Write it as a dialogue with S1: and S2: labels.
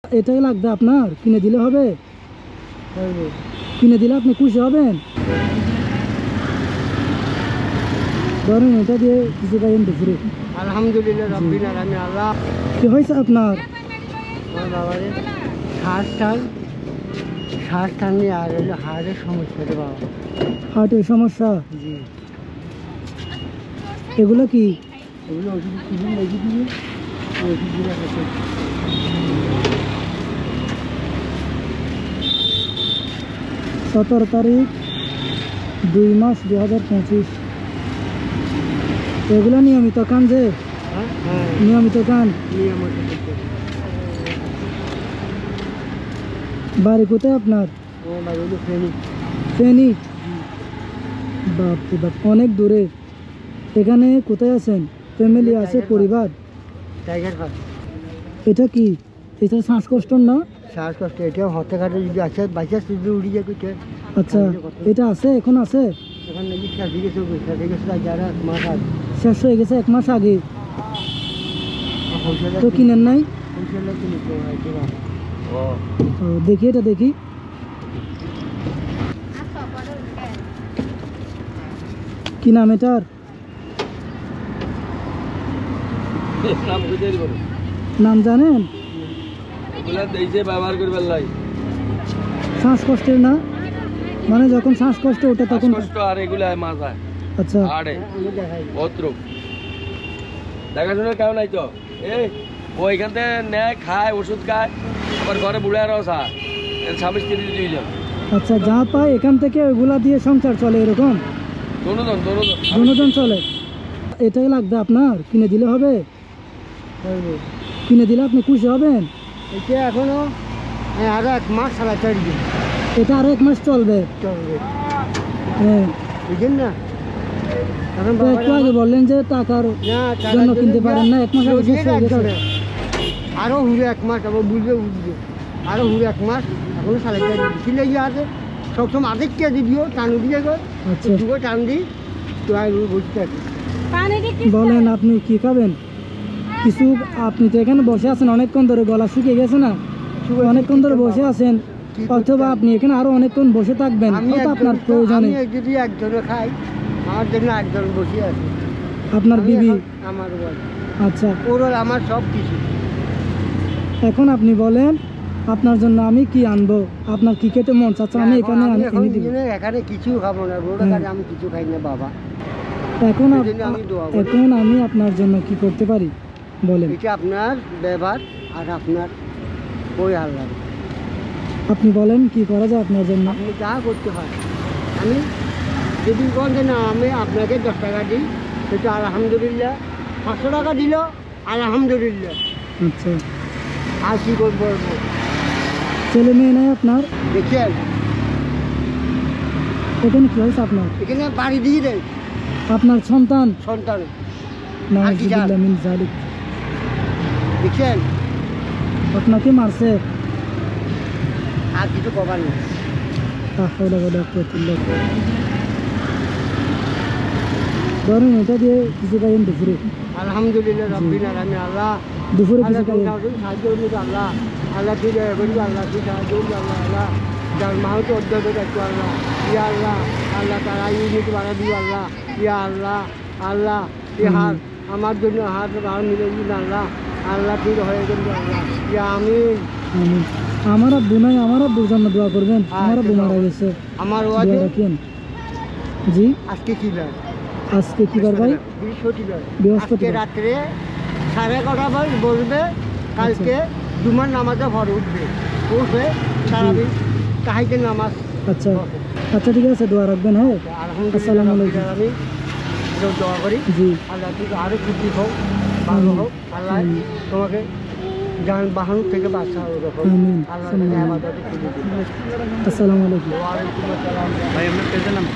S1: এটাই লাগবে আপনার, কিনে দিলে হবে? কিনে দিলে আপনি খুশি হবেন? ধরেন এটা দিয়ে কিছু খাইয়েন দুপুরে।
S2: আলহামদুলিল্লাহ রাব্বিল আলামিন। আল্লাহ
S1: কি হয়েছে আপনার?
S2: বাবারে শ্বাস টান নিয়ে আর হলো হার্টের সমস্যা রে বাবা।
S1: হার্টের সমস্যা?
S2: জি।
S1: এগুলো কি?
S2: এগুলো ওষুধ কিছু লেগে দিয়ে ওষুধগুলো আছে।
S1: 17 তারিখ 2 মাস 2025। এগুলো নিয়মিত খান যে?
S2: হ্যাঁ
S1: নিয়মিত খান?
S2: নিয়মিত।
S1: বাড়ি কোথায় আপনার?
S2: আমার বাড়ি হলো ফেনী।
S1: ফেনী? বাপ রে বাপ, অনেক দূরে। এখানে কোথায় আছেন? ফ্যামিলি আছে, পরিবার?
S2: Tiger pass.
S1: এটা কি? এটা শ্বাসকষ্ট না?
S2: শ্বাসকষ্ট এটা হতে ঘাটে যদি আছে বাইচান্স যদি উড়ি যায় কিছু।
S1: আচ্ছা, এটা আছে, এখন আছে?
S2: এখন নাকি শেষ হয়ে গেছে যারা মাস আগে।
S1: শেষ হয়ে গেছে 1 মাস আগে। তো কিনেন নাই? দেখি, এটা দেখি। কি নাম এটার? নাম জানেন? শ্বাসকষ্টের না? মানে যখন শ্বাসকষ্ট ওঠে তখন? আচ্ছা,
S3: দেখাশোনা কেমন নাই তো? ওইখান থেকে নেয়, খায়, ওষুধ খায়, আবার ঘরে বুড়ে আরো স্বামী স্ত্রী দুইজন।
S1: আচ্ছা, যা পায় এখান থেকে ওইগুলা দিয়ে সংসার চলে, এরকম? দুজন চলে। এটাই লাগবে আপনার, কিনে দিলে হবে? কিনে দিলে আপনি খুশি হবেন?
S2: এটা এখনো আরো 1 মাস ছাড়া চলবে।
S1: এটা আরো 1 মাস চলবে? হ্যাঁ, বুঝলেন
S2: না?
S1: তো একটু আগে বললেন যে টাকার জন্য কিনতে পারেন না, 1 মাস আগে শেষ হয়ে গেছে।
S2: আরো হুড়ে 1 মাস, আবার বুঝবে আরো হুড়ে 1 মাস এখনো সাড়ে 4 ছিল আছে। সবসময় আধেক কে দিও টান দিয়ে গো। আচ্ছা, টান দিই তো আর বুঝতে আছে।
S1: বলেন আপনি কি খাবেন? কিছু, আপনি তো এখানে বসে আছেন অনেকক্ষণ ধরে, গলা শুকিয়ে গেছে না? অনেকক্ষণ ধরে বসে আছেন, অথবা আপনি এখানে আরো অনেকক্ষণ বসে থাকবেন, হয়তো আপনার প্রয়োজনে।
S2: যদি একজনে খাই, আমার জন্য একজন বসে আছে।
S1: আপনার বিবি?
S2: আমার বল।
S1: আচ্ছা,
S2: ওর আমার সব কিছু।
S1: এখন আপনি বলেন আপনার জন্য আমি কি আনবো, আপনার কি খেতে মন চাচ্ছে আমি এখানে এনে দিব।
S2: এখানে কিছু খাবো না, আমি কিছু খাই না বাবা।
S1: এখন আমি আপনার জন্য কি করতে পারি বলেন?
S2: এটা আপনার ব্যবহার আর আপনার ওই আল্লাহ।
S1: আপনি বলেন কি করা যায় আপনার জন্য?
S2: আপনি যা করতে হয়। আমি যদি বলেন না আমি আপনাকে 10 টাকা দিই, সেটা আলহামদুলিল্লাহ। 500 টাকা দিল আলহামদুলিল্লাহ।
S1: আচ্ছা,
S2: আর কি করবো?
S1: ছেলে মেয়ে নাই আপনার?
S2: দেখেন
S1: এখানে কি হয়েছে আপনার?
S2: এখানে বাড়ি দিয়ে দেয়
S1: আপনার সন্তান?
S2: সন্তান
S1: দেখছেন আপনাকে মারছে,
S2: আর কিছু কবার নেই।
S1: ধরেন এটা দিয়ে কিছু খাইয়েন দুপুরে।
S2: আলহামদুলিল্লাহ রাব্বিল আলামিন। আল্লাহ
S1: দুপুরে কিছু খাইয়েন।
S2: সাহায্য করবি আল্লাহ। আল্লাহ তুই করবি আল্লাহ, তুই সাহায্য করবি আল্লাহ। আল্লাহ যার মাহতো অধ্যক্ষ থাকতো আল্লাহ। ইয়া আল্লাহ, আল্লাহ তারা ইউনিট বাড়া দিও আল্লাহ। ইয়া আল্লাহ, আল্লাহ এই হাত আমার জন্য হাত মিলে দিন আল্লাহ। আল্লাহ তুই হয়ে যাবি আল্লাহ। ইয়া আমিন।
S1: আমার আব্বু নাই, আমার আব্বুর জন্য দোয়া করবেন। আমার আব্বু মারা গেছে।
S2: আমার
S1: রাখেন। জি,
S2: আজকে কি বার?
S1: আজকে কি বার ভাই? বৃহস্পতিবার।
S2: রাত্রে 11:30 বাজে বলবে, কালকে জুমার নামাজে ভরে উঠবে। সারাদিন তাহাইদের নামাজ।
S1: আচ্ছা আচ্ছা, ঠিক আছে, দোয়া রাখবেন। হ্যাঁ, আসসালামু আলাইকুম।
S2: আমি দোয়া করি জি, আল্লাহ তুই আরো খুশি হোক, ভালো হোক। আল্লাহ তোমাকে যান বাহন থেকে বাঁচা হবে।
S1: আল্লাহ আসসালামু আলাইকুম।
S2: ওয়ালাইকুম আসসালাম। ভাই আপনার পেজের নাম?